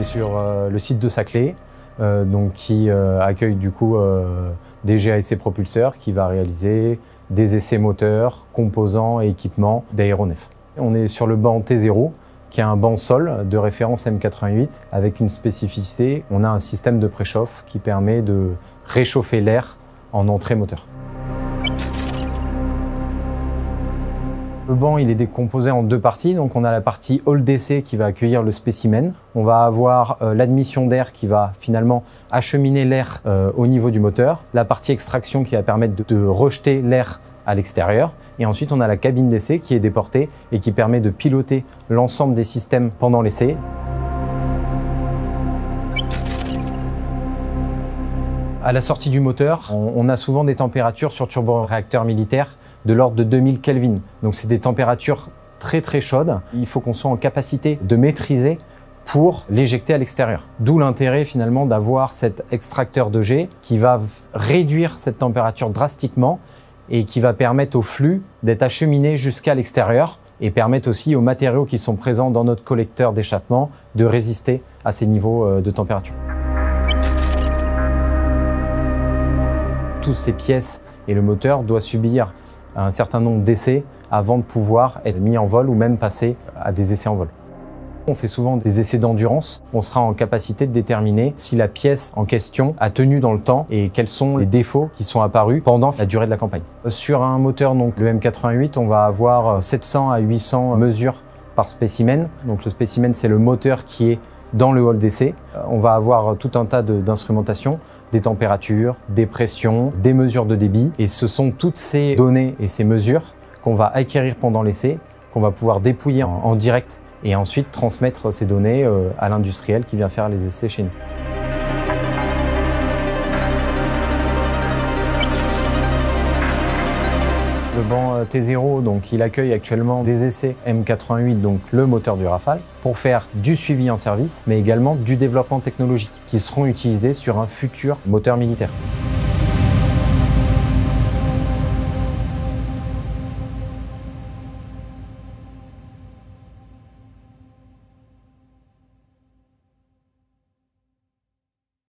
est sur le site de Saclay, qui accueille du coup des GAC propulseurs qui va réaliser des essais moteurs, composants et équipements d'aéronefs. On est sur le banc T0, qui est un banc sol de référence M88 avec une spécificité. On a un système de préchauffe qui permet de réchauffer l'air en entrée moteur. Le banc il est décomposé en deux parties. Donc on a la partie hall d'essai qui va accueillir le spécimen. On va avoir l'admission d'air qui va finalement acheminer l'air au niveau du moteur. La partie extraction qui va permettre de rejeter l'air à l'extérieur. Et ensuite, on a la cabine d'essai qui est déportée et qui permet de piloter l'ensemble des systèmes pendant l'essai. À la sortie du moteur, on a souvent des températures sur turboréacteurs militaires de l'ordre de 2000 Kelvin. Donc c'est des températures très très chaudes. Il faut qu'on soit en capacité de maîtriser pour l'éjecter à l'extérieur. D'où l'intérêt finalement d'avoir cet extracteur de jet qui va réduire cette température drastiquement et qui va permettre au flux d'être acheminé jusqu'à l'extérieur et permettre aussi aux matériaux qui sont présents dans notre collecteur d'échappement de résister à ces niveaux de température. Toutes ces pièces et le moteur doivent subir un certain nombre d'essais avant de pouvoir être mis en vol ou même passer à des essais en vol. On fait souvent des essais d'endurance. On sera en capacité de déterminer si la pièce en question a tenu dans le temps et quels sont les défauts qui sont apparus pendant la durée de la campagne. Sur un moteur, donc le M88, on va avoir 700 à 800 mesures par spécimen. Donc le spécimen, c'est le moteur qui est dans le hall d'essai. On va avoir tout un tas d'instrumentation, des températures, des pressions, des mesures de débit. Et ce sont toutes ces données et ces mesures qu'on va acquérir pendant l'essai, qu'on va pouvoir dépouiller en direct et ensuite transmettre ces données à l'industriel qui vient faire les essais chez nous. Le banc T0, donc, il accueille actuellement des essais M88, donc le moteur du Rafale, pour faire du suivi en service, mais également du développement technologique qui seront utilisés sur un futur moteur militaire.